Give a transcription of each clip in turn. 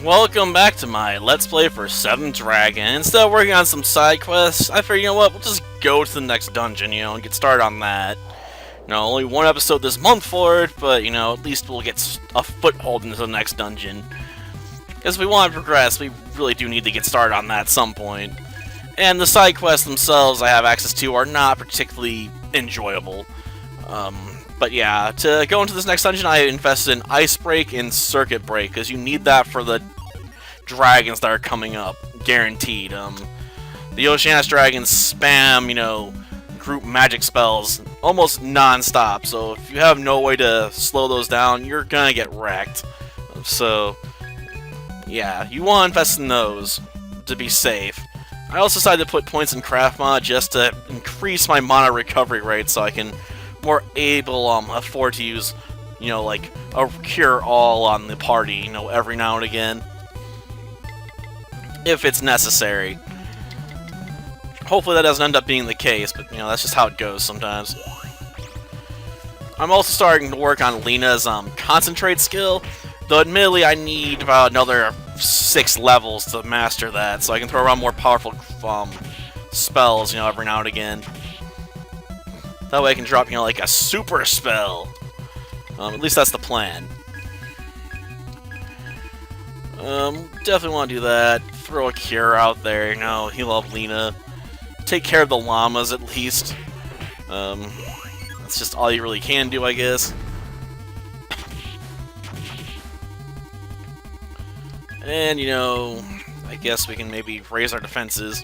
Welcome back to my Let's Play for 7th Dragon. Instead of working on some side quests, I figured, you know what, we'll just go to the next dungeon, and get started on that. Only one episode this month for it, but, at least we'll get a foothold into the next dungeon. Because if we want to progress, we really do need to get started on that at some point. And the side quests themselves I have access to are not particularly enjoyable. But yeah, to go into this next dungeon, I invested in Ice Break and Circuit Break, because you need that for the dragons that are coming up, guaranteed. The Oceanus dragons spam, group magic spells almost non-stop, so if you have no way to slow those down, you're gonna get wrecked. So, yeah, you want to invest in those to be safe. I also decided to put points in Craft Mod just to increase my mana recovery rate so I can more afford to use, like a cure all on the party, every now and again, if it's necessary. Hopefully that doesn't end up being the case, but that's just how it goes sometimes. I'm also starting to work on Lena's concentrate skill, though admittedly I need about another 6 levels to master that, so I can throw around more powerful spells, every now and again. That way I can drop, like a super spell. At least that's the plan. Definitely want to do that. Throw a cure out there, heal up Lena. Take care of the llamas, at least. That's just all you really can do, I guess. And, I guess we can maybe raise our defenses.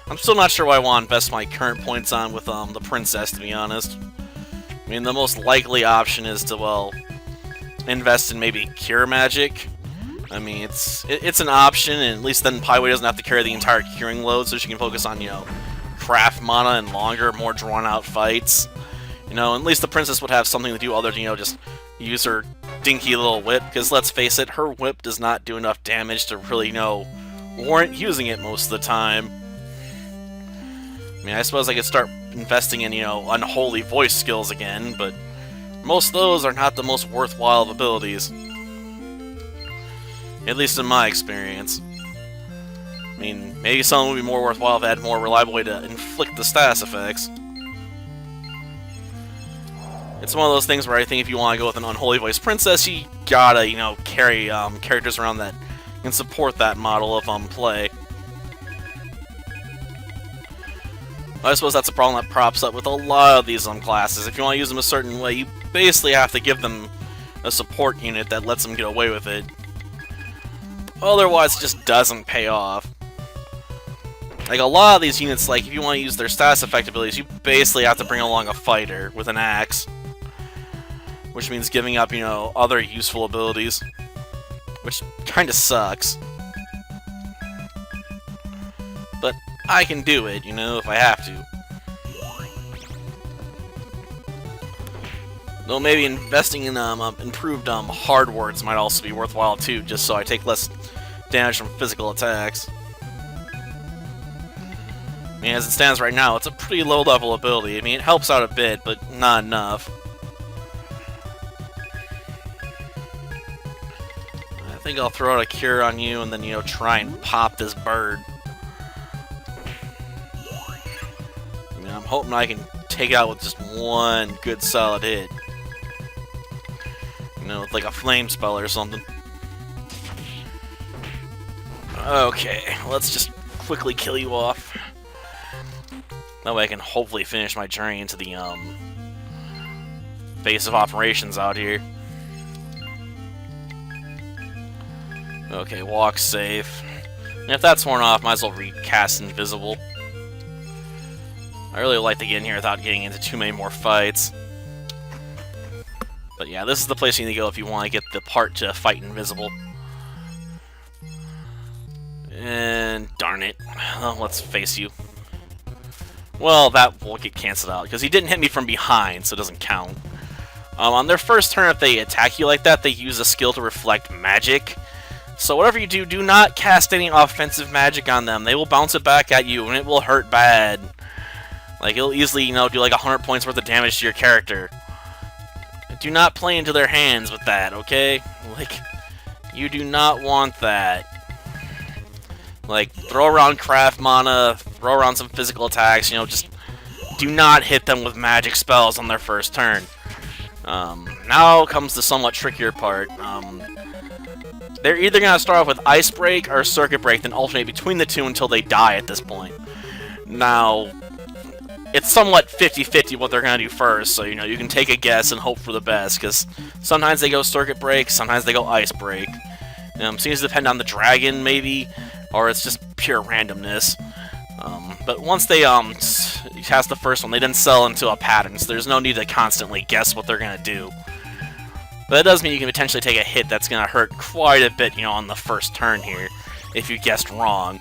I'm still not sure what I want to invest my current points on with the princess, to be honest. I mean, the most likely option is to, well, invest in maybe cure magic. I mean, it's an option, and at least then Paiwei doesn't have to carry the entire curing load, so she can focus on, craft mana and longer, more drawn-out fights. At least the princess would have something to do other than, just use her dinky little whip, because let's face it, her whip does not do enough damage to really, warrant using it most of the time. I mean, I suppose I could start investing in, unholy voice skills again, but most of those are not the most worthwhile of abilities. At least in my experience. I mean, maybe some would be more worthwhile if I had a more reliable way to inflict the status effects. It's one of those things where I think if you want to go with an unholy voice princess, you gotta, carry characters around that and support that model of play. I suppose that's a problem that props up with a lot of these classes. If you want to use them a certain way, you basically have to give them a support unit that lets them get away with it. Otherwise, it just doesn't pay off. Like, a lot of these units, like, if you want to use their status effect abilities, you basically have to bring along a fighter with an axe. Which means giving up, other useful abilities. Which kinda sucks. But I can do it, if I have to. Though maybe investing in improved hard words might also be worthwhile too, just so I take less damage from physical attacks. I mean, as it stands right now, it's a pretty low level ability. I mean, it helps out a bit, but not enough. I think I'll throw out a cure on you and then, try and pop this bird. I'm hoping I can take it out with just one good solid hit. With like a flame spell or something. Okay, let's just quickly kill you off. That way I can hopefully finish my journey into the base of operations out here. Okay, walk safe. And if that's worn off, might as well recast Invisible. I really like to get in here without getting into too many more fights. But yeah, this is the place you need to go if you want to get the part to fight Invisible. And darn it. Well, let's face you. Well, that will get cancelled out, because he didn't hit me from behind, so it doesn't count. On their first turn, if they attack you like that, they use a skill to reflect magic. So whatever you do, do not cast any offensive magic on them. They will bounce it back at you, and it will hurt bad. Like, it'll easily, do like 100 points worth of damage to your character. Do not play into their hands with that, okay? Like, You do not want that. Like, throw around craft mana, throw around some physical attacks, you know, just do not hit them with magic spells on their first turn. Now comes the somewhat trickier part. They're either going to start off with Ice Break or Circuit Break, then alternate between the two until they die at this point. Now, it's somewhat 50-50 what they're going to do first, so, you know, you can take a guess and hope for the best, because sometimes they go Circuit Break, sometimes they go Ice Break. Seems to depend on the dragon, maybe, or it's just pure randomness. But once they cast the first one, they then sell into a pattern, so there's no need to constantly guess what they're going to do. But that does mean you can potentially take a hit that's going to hurt quite a bit, you know, on the first turn here, if you guessed wrong.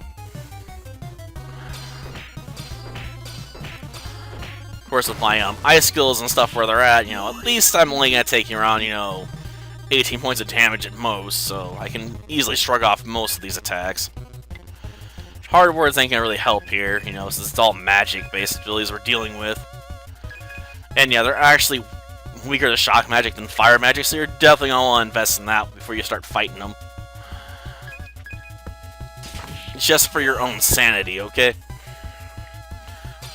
Of course, with my ice skills and stuff where they're at, you know, at least I'm only going to take you around, you know, 18 points of damage at most, so I can easily shrug off most of these attacks. Hard words ain't gonna really help here, you know, since it's all magic-based abilities we're dealing with. And yeah, they're actually weaker to shock magic than fire magic, so you're definitely gonna want to invest in that before you start fighting them. Just for your own sanity, okay?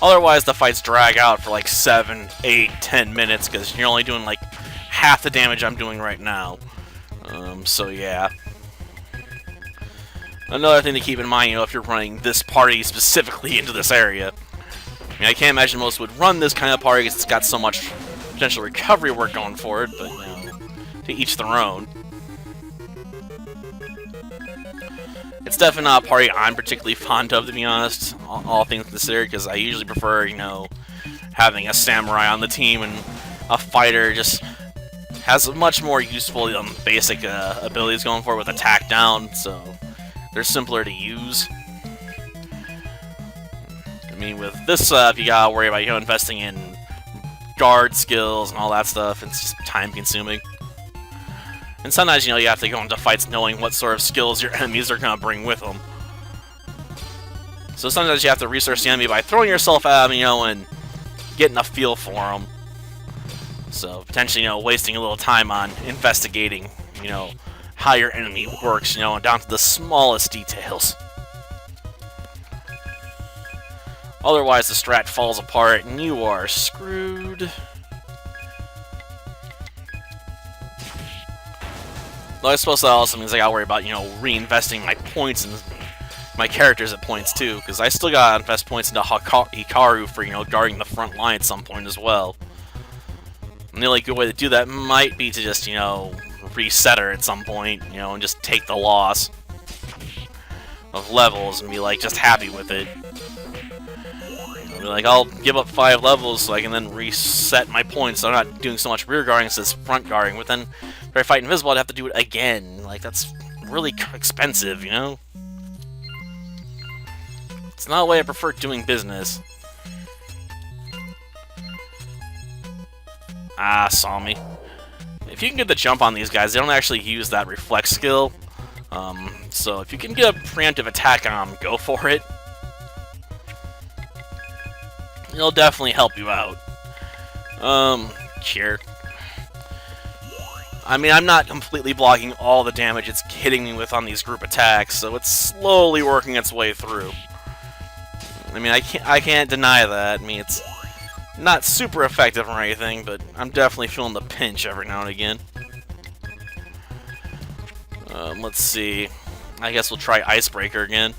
Otherwise, the fights drag out for like 7, 8, 10 minutes, because you're only doing like half the damage I'm doing right now. So yeah. Another thing to keep in mind, you know, if you're running this party specifically into this area. I mean, I can't imagine most would run this kind of party because it's got so much potential recovery work going for it, but, you know, to each their own. It's definitely not a party I'm particularly fond of, to be honest, all things considered, because I usually prefer, you know, having a samurai on the team, and a fighter just has much more useful basic abilities going for it with attack down, so they're simpler to use. I mean, with this stuff, you gotta worry about, you know, investing in guard skills and all that stuff. It's just time-consuming. And sometimes, you know, you have to go into fights knowing what sort of skills your enemies are gonna bring with them. So sometimes you have to research the enemy by throwing yourself at them, you know, and getting a feel for them. So potentially, you know, wasting a little time on investigating, you know, how your enemy works, you know, down to the smallest details. Otherwise, the strat falls apart, and you are screwed. Though I suppose that also means I gotta worry about, you know, reinvesting my points and my characters at points too, because I still gotta invest points into Hikaru for, you know, guarding the front line at some point as well. And the only good way to do that might be to just, you know, reset her at some point, you know, and just take the loss of levels and be, like, just happy with it. Be like, I'll give up 5 levels so I can then reset my points so I'm not doing so much rear guarding as front guarding, but then if I fight invisible I'd have to do it again. Like, that's really expensive, you know? It's not a way I prefer doing business. Ah, saw me. If you can get the jump on these guys, they don't actually use that reflex skill. So if you can get a preemptive attack on them, go for it. It'll definitely help you out. Cure. I mean, I'm not completely blocking all the damage it's hitting me with on these group attacks, so it's slowly working its way through. I mean, I can't deny that. I mean, it's not super effective or anything, but I'm definitely feeling the pinch every now and again. Let's see. I guess we'll try Icebreaker again.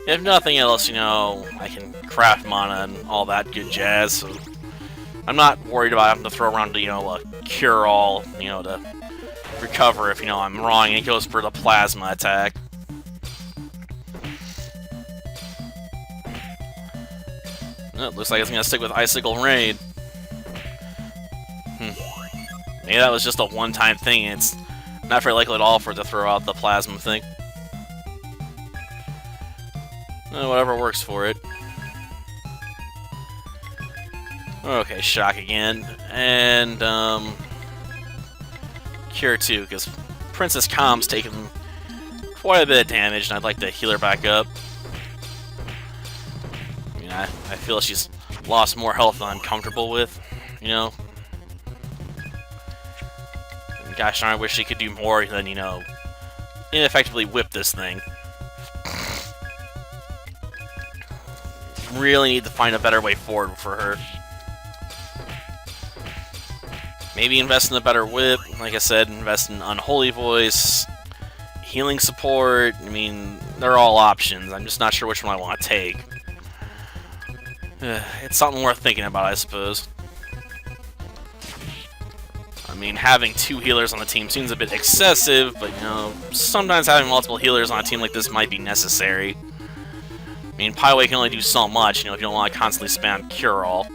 If nothing else, you know, I can craft mana and all that good jazz, so I'm not worried about having to throw around, you know, a cure-all, you know, to recover if, you know, I'm wrong and it goes for the plasma attack. Oh, looks like it's gonna stick with Icicle Rain. Maybe that was just a one-time thing. It's not very likely at all for it to throw out the plasma thing. Whatever works for it. Okay, shock again. And, cure too, because Princess Calm's taking quite a bit of damage, and I'd like to heal her back up. I mean, I feel she's lost more health than I'm comfortable with, you know? gosh darn, I wish he could do more than, you know, ineffectively whip this thing. Really need to find a better way forward for her. Maybe invest in a better whip. Like I said, invest in Unholy Voice, healing support. I mean, they're all options. I'm just not sure which one I want to take. It's something worth thinking about, I suppose. I mean, having 2 healers on the team seems a bit excessive, but, you know, sometimes having multiple healers on a team like this might be necessary. I mean, Pyway can only do so much, you know, if you don't want to constantly spam Cure-All.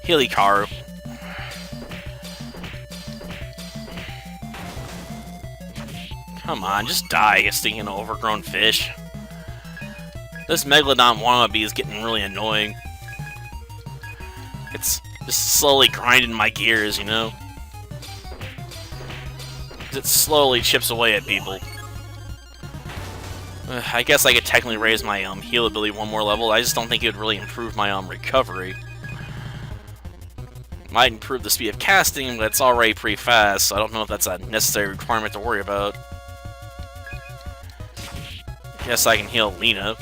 Helicaru. Come on, just die, you stinking overgrown fish. This Megalodon wannabe is getting really annoying. It's just slowly grinding my gears, you know? It slowly chips away at people. I guess I could technically raise my heal ability 1 more level. I just don't think it would really improve my recovery. Might improve the speed of casting, but it's already pretty fast, so I don't know if that's a necessary requirement to worry about. Guess I can heal Lena.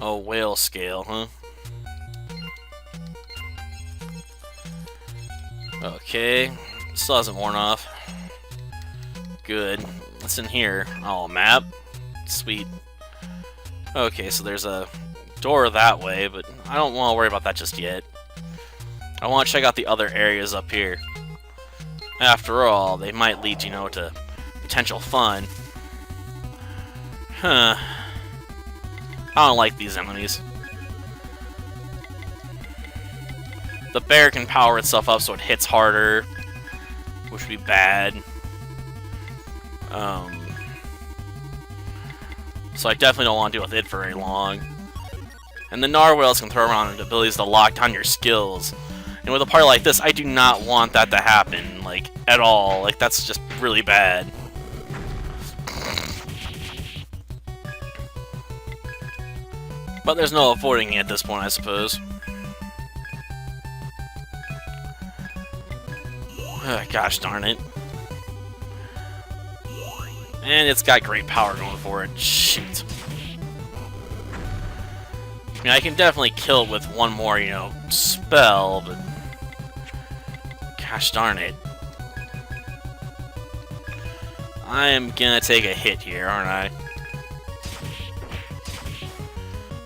Oh, whale scale, huh? Okay, still hasn't worn off. Good. What's in here? Oh, map. Sweet. Okay, so there's a door that way, but I don't want to worry about that just yet. I want to check out the other areas up here. After all, they might lead, you know, to potential fun. Huh. I don't like these enemies. The bear can power itself up so it hits harder, which would be bad. So I definitely don't want to deal with it for very long. And the narwhals can throw around abilities to lock down your skills. And with a party like this, I do not want that to happen, like, at all. Like, that's just really bad. But there's no avoiding it at this point, I suppose. Gosh darn it. And it's got great power going for it. Shoot. I mean, I can definitely kill it with 1 more, you know, spell, but... Gosh darn it. I am gonna take a hit here, aren't I?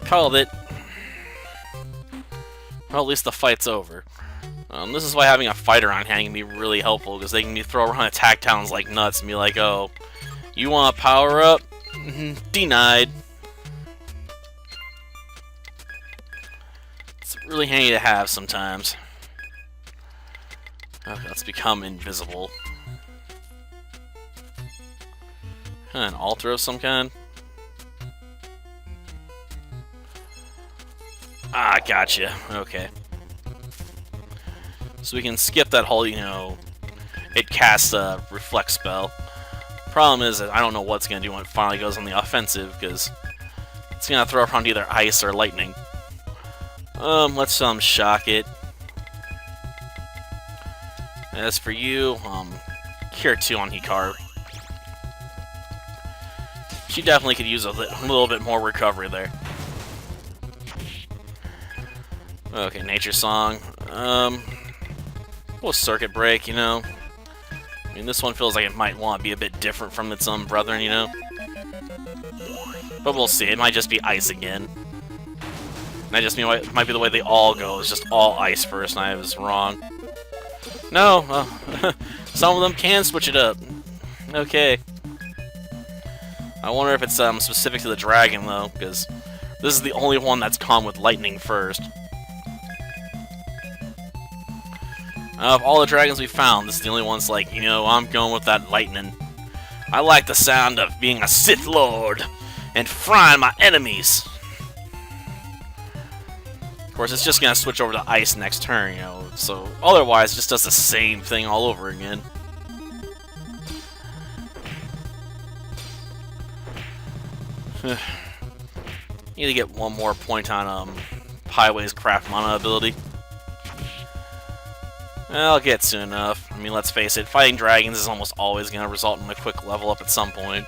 Called it. Well, at least the fight's over. This is why having a fighter on hand can be really helpful, because they can throw around attack towns like nuts and be like, oh, you want to power up? Denied. It's really handy to have sometimes. Okay, let's become invisible. An altar of some kind? Ah, gotcha. Okay. So we can skip that whole, you know, it casts a reflect spell. Problem is that I don't know what's going to do when it finally goes on the offensive, because it's going to throw around either ice or lightning. Let's shock it. As for you, Cure 2 on Hikaru. She definitely could use a little bit more recovery there. Okay, Nature Song. We'll Circuit Break, you know. I mean, this one feels like it might want to be a bit different from its brethren, you know. But we'll see. It might just be ice again. That just might be the way they all go. It's just all ice first, and I was wrong. No, some of them can switch it up. Okay. I wonder if it's specific to the dragon, though, because this is the only one that's calm with lightning first. Of all the dragons we found, this is the only one's like, you know, I'm going with that lightning. I like the sound of being a Sith Lord and frying my enemies. Of course, it's just gonna switch over to ice next turn, you know, so otherwise it just does the same thing all over again. Need to get one more point on Highway's craft mana ability. I'll get soon enough. I mean, let's face it, fighting dragons is almost always going to result in a quick level up at some point.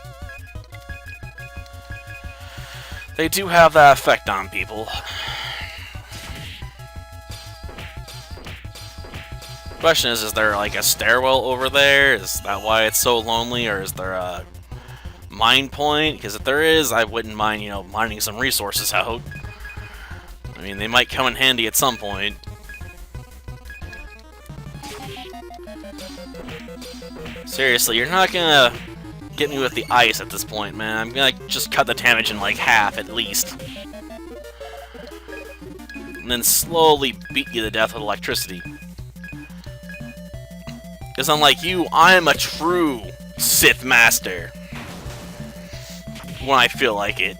They do have that effect on people. Question is there like a stairwell over there? Is that why it's so lonely, or is there a mine point? Because if there is, I wouldn't mind, you know, mining some resources out. I mean, they might come in handy at some point. Seriously, you're not gonna get me with the ice at this point, man. I'm gonna just cut the damage in like half at least. And then slowly beat you to death with electricity. Because unlike you, I am a true Sith Master. When I feel like it.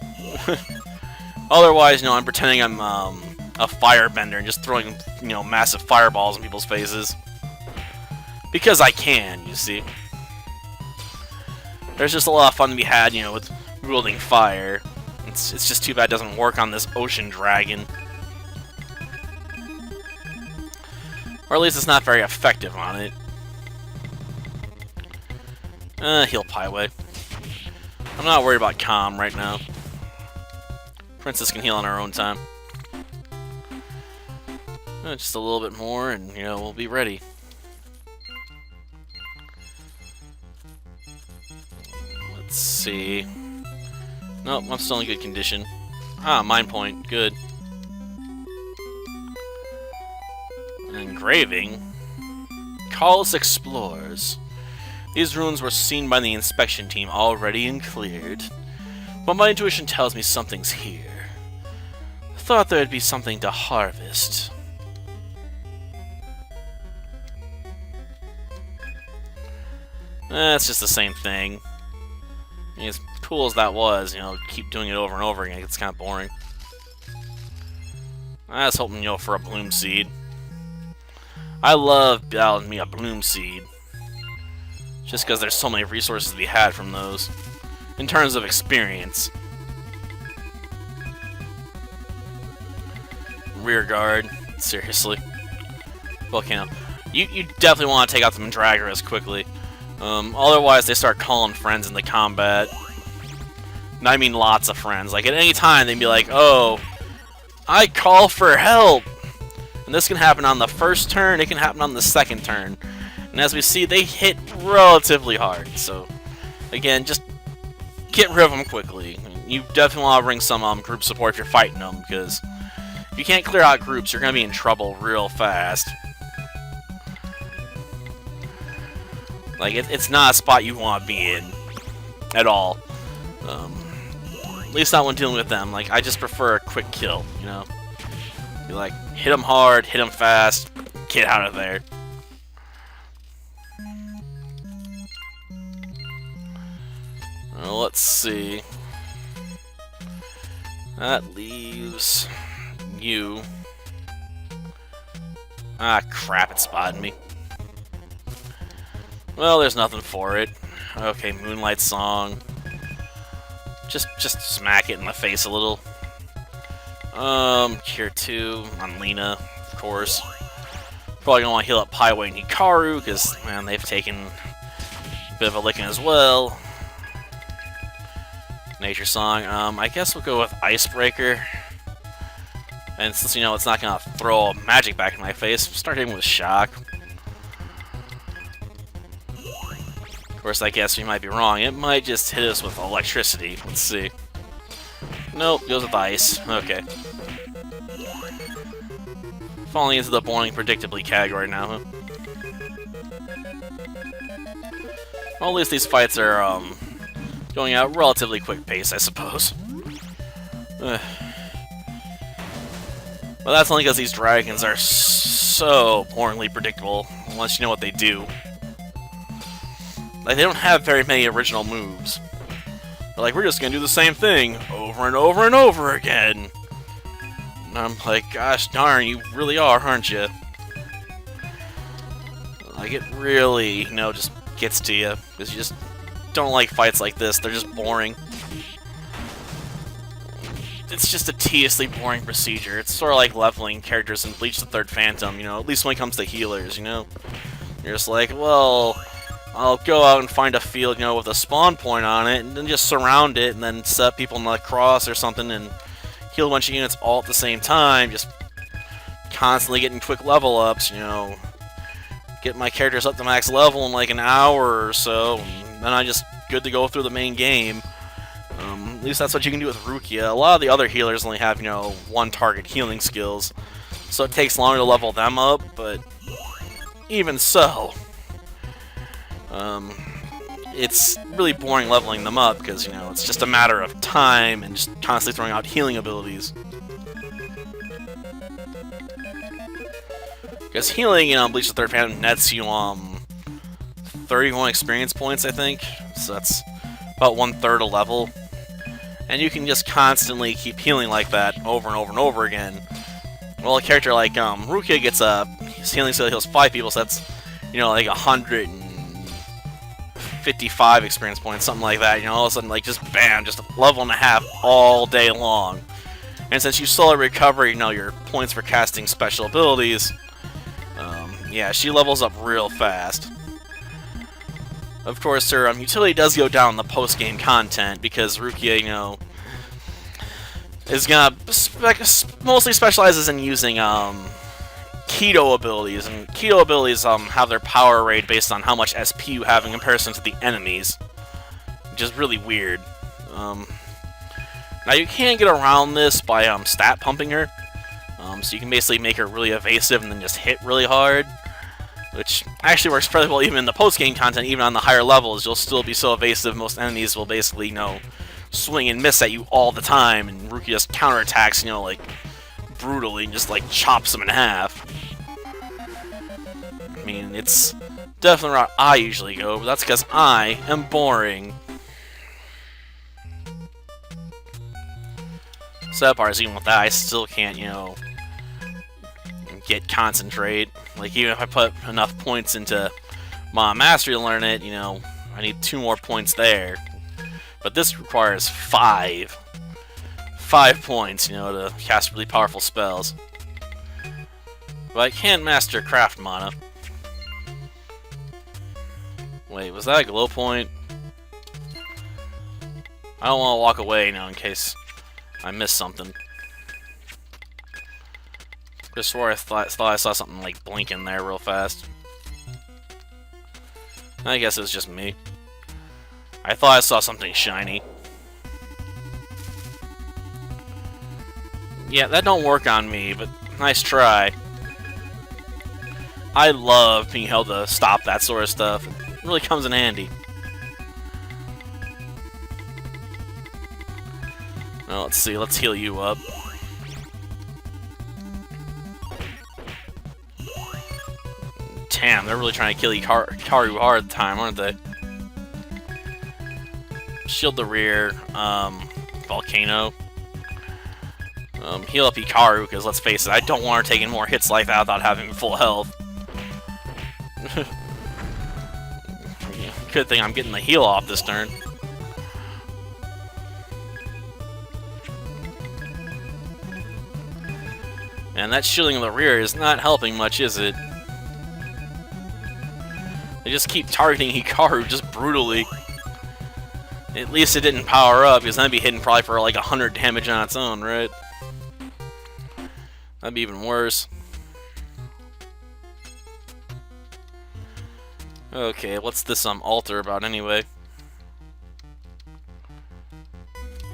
Otherwise, you know, I'm pretending I'm a firebender and just throwing, you know, massive fireballs in people's faces. Because I can, you see. There's just a lot of fun to be had, you know, with wielding fire. It's just too bad it doesn't work on this ocean dragon. Or at least it's not very effective on it. Heal Highway. I'm not worried about Calm right now. Princess can heal on her own time. Just a little bit more and, you know, we'll be ready. Let's see. Nope, I'm still in good condition. Ah, Mind Point. Good. Engraving. Calls Explorers. These ruins were seen by the inspection team already and cleared. But my intuition tells me something's here. I thought there'd be something to harvest. It's just the same thing. I mean, as cool as that was, you know, keep doing it over and over again, it's kind of boring. I was hoping, you know, for a Bloom Seed. I love battling me a Bloom Seed. Just because there's so many resources to be had from those. In terms of experience. Rear guard. Seriously. Volcano. You definitely want to take out the Mandragoras quickly. Otherwise, they start calling friends into combat. And I mean lots of friends. Like, at any time, they'd be like, oh, I call for help! And this can happen on the first turn, it can happen on the second turn. And as we see, they hit relatively hard. So, again, just get rid of them quickly. You definitely want to bring some group support if you're fighting them, because if you can't clear out groups, you're going to be in trouble real fast. Like, it's not a spot you want to be in at all. At least not when dealing with them. Like, I just prefer a quick kill, you know? You like, hit them hard, hit them fast, get out of there. Well, let's see. That leaves you. Ah, crap, it spotted me. Well, there's nothing for it. Okay, Moonlight Song. Just smack it in the face a little. Cure 2 on Lena, of course. Probably gonna want to heal up Highway and Hikaru, because, man, they've taken a bit of a licking as well. Nature Song. I guess we'll go with Icebreaker. And since, you know, it's not gonna throw magic back in my face, start hitting with Shock. Of course, I guess we might be wrong. It might just hit us with electricity. Let's see. Nope, goes with ice. Okay. Falling into the boring predictably category now, huh? Well, at least these fights are, going at a relatively quick pace, I suppose. Well, that's only because these dragons are so boringly predictable, once you know what they do. Like, they don't have very many original moves. They're like, we're just gonna do the same thing over and over and over again. And I'm like, gosh darn, you really are, aren't you? Like, it really, you know, just gets to you. Because you just don't like fights like this. They're just boring. it's just a tediously boring procedure. It's sort of like leveling characters in Bleach the Third Phantom, you know, at least when it comes to healers, you know? You're just like, well, I'll go out and find a field, you know, with a spawn point on it, and then just surround it, and then set people in the cross or something, and heal a bunch of units all at the same time, just constantly getting quick level ups, you know, get my characters up to max level in like an hour or so, and then I'm just good to go through the main game. At least that's what you can do with Rukia. A lot of the other healers only have, you know, one target healing skills, so it takes longer to level them up, but even so, it's really boring leveling them up because, you know, it's just a matter of time and just constantly throwing out healing abilities. Because healing, you know, Bleach the Third Phantom nets you 31 experience points, I think, so that's about 1/3 a level. And you can just constantly keep healing like that over and over and over again. Well, a character like Rukia gets his healing skill heals 5 people, so that's, you know, like 155 experience points, something like that. You know, all of a sudden, like, just bam, just a level and a half all day long. And since you slowly recover, you know, your points for casting special abilities, yeah, she levels up real fast. Of course, her utility does go down in the post-game content because Rukia, you know, is gonna mostly specializes in using keto abilities, and keto abilities have their power rate based on how much SP you have in comparison to the enemies, which is really weird. Now you can get around this by stat pumping her, so you can basically make her really evasive and then just hit really hard, which actually works pretty well even in the post-game content. Even on the higher levels, you'll still be so evasive, most enemies will basically, you know, swing and miss at you all the time, and Rukia just counterattacks, you know, like, brutally, and just, like, chops them in half. I mean, it's definitely the route I usually go, but that's because I am boring. Sad part is, even with that, I still can't, you know, get concentrate. Like, even if I put enough points into my mastery to learn it, you know, I need 2 more points there. But this requires 5 points, you know, to cast really powerful spells. But I can't master craft mana. Wait, was that a glow point? I don't want to walk away now in case I missed something. I swore I thought I saw something like blink in there real fast. I guess it was just me. I thought I saw something shiny. Yeah, that don't work on me, but nice try. I love being able to stop that sort of stuff. It really comes in handy. Well, let's see, let's heal you up. Damn, they're really trying to kill Hikaru hard at the time, aren't they? Shield the rear, Volcano. Heal up Hikaru, because let's face it, I don't want her taking more hits like that without having full health. Good thing I'm getting the heal off this turn. And that shielding of the rear is not helping much, is it? They just keep targeting Hikaru just brutally. At least it didn't power up, because that'd be hitting probably for like 100 damage on its own, right? That'd be even worse. Okay, what's this altar about anyway?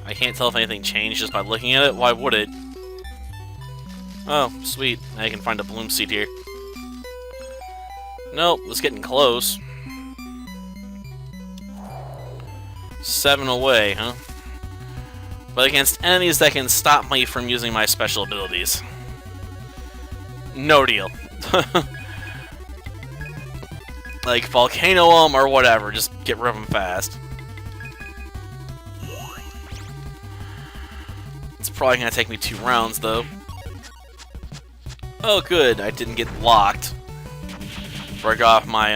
I can't tell if anything changed just by looking at it. Why would it? Oh, sweet. Now you can find a bloom seed here. Nope, it's getting close. 7 away, huh? But against enemies that can stop me from using my special abilities. No deal. Like, Volcano or whatever, just get rid of them fast. It's probably gonna take me 2 rounds, though. Oh, good, I didn't get locked. Before I got off my,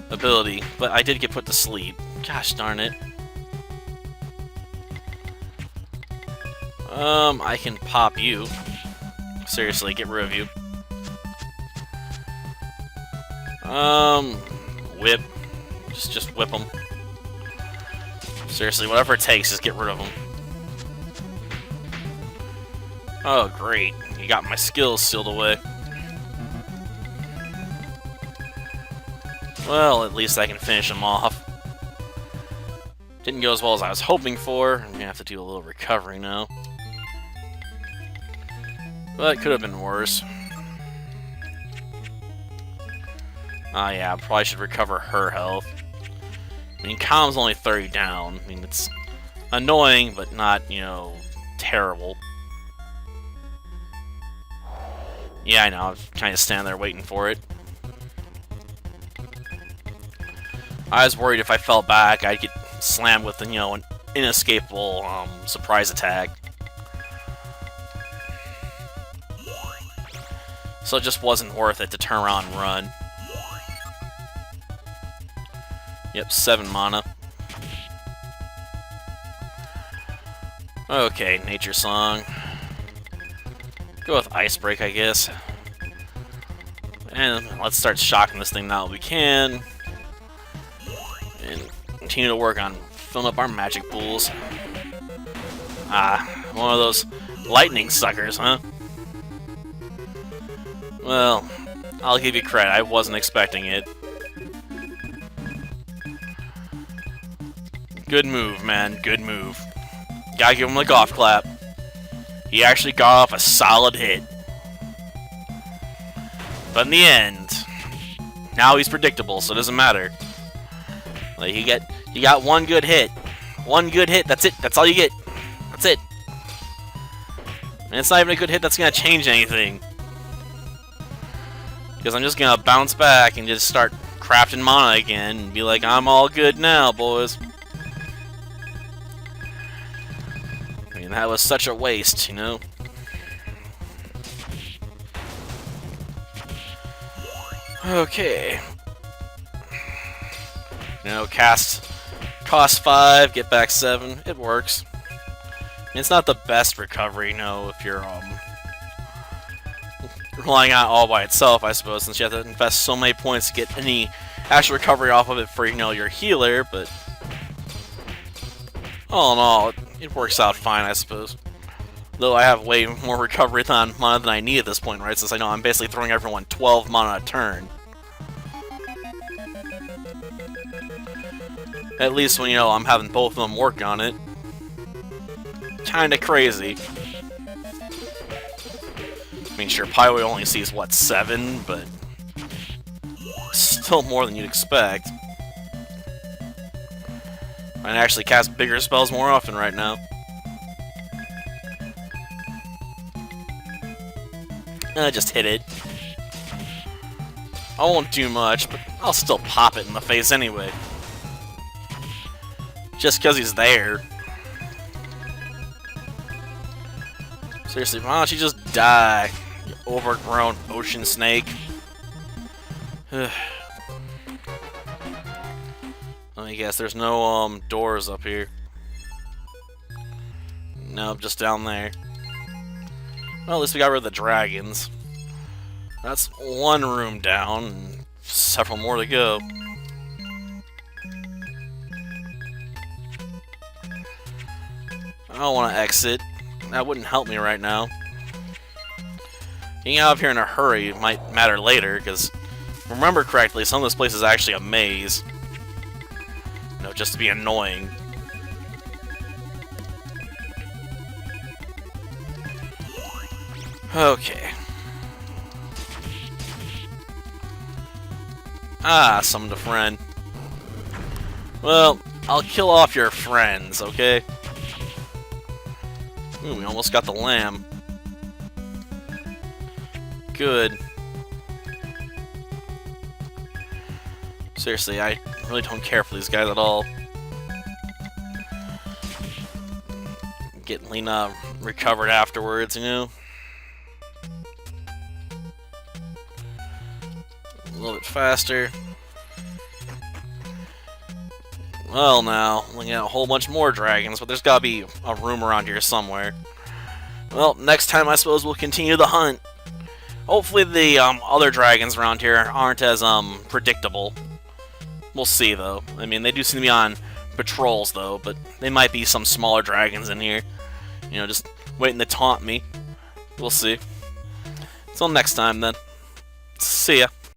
ability, but I did get put to sleep. Gosh darn it. I can pop you. Seriously, get rid of you. Whip. Just whip them. Seriously, whatever it takes, just get rid of them. Oh, great. You got my skills sealed away. Well, at least I can finish them off. Didn't go as well as I was hoping for. I'm gonna have to do a little recovery now. But it could have been worse. Oh yeah, I probably should recover her health. I mean, Calm's only 30 down. I mean, it's annoying, but not, you know, terrible. Yeah, I know. I was kind of standing there waiting for it. I was worried if I fell back, I'd get slammed with, you know, an inescapable surprise attack. So it just wasn't worth it to turn around and run. Yep, 7 mana. Okay, Nature Song. Go with Ice Break, I guess. And let's start shocking this thing now that we can. And continue to work on filling up our magic pools. Ah, one of those lightning suckers, huh? Well, I'll give you credit. I wasn't expecting it. Good move, man. Good move. Gotta give him a golf clap. He actually got off a solid hit. But in the end, now he's predictable, so it doesn't matter. Like you got one good hit. One good hit, that's it. That's all you get. That's it. And it's not even a good hit that's gonna change anything. Because I'm just gonna bounce back and just start crafting mana again and be like, I'm all good now, boys. I mean, that was such a waste, you know? Okay. You know, cost 5, get back 7. It works. It's not the best recovery, you know, if you're relying on it all by itself, I suppose, since you have to invest so many points to get any actual recovery off of it for, you know, your healer, but all in all, it works out fine, I suppose. Though I have way more recovery on mana than I need at this point, right? Since I know I'm basically throwing everyone 12 mana a turn. At least when, you know, I'm having both of them work on it. Kinda crazy. I mean, sure, Pyro only sees, what, 7, but still more than you'd expect. I can actually cast bigger spells more often right now. Just hit it. I won't do much, but I'll still pop it in the face anyway. Just because he's there. Seriously, why don't you just die, you overgrown ocean snake? Let me guess, there's no doors up here. Nope, just down there. Well, at least we got rid of the dragons. That's one room down, and several more to go. I don't want to exit. That wouldn't help me right now. Getting out of here in a hurry might matter later, because if I remember correctly, some of this place is actually a maze. You know, just to be annoying. Okay. Ah, summoned a friend. Well, I'll kill off your friends, okay? Ooh, we almost got the lamb. Good. Seriously, I really don't care for these guys at all. Get Lena recovered afterwards, you know? A little bit faster. Well, now, looking at a whole bunch more dragons, but there's gotta be a room around here somewhere. Well, next time I suppose we'll continue the hunt. Hopefully the other dragons around here aren't as predictable. We'll see though. I mean, they do seem to be on patrols though, but they might be some smaller dragons in here. You know, just waiting to taunt me. We'll see. Until next time then. See ya.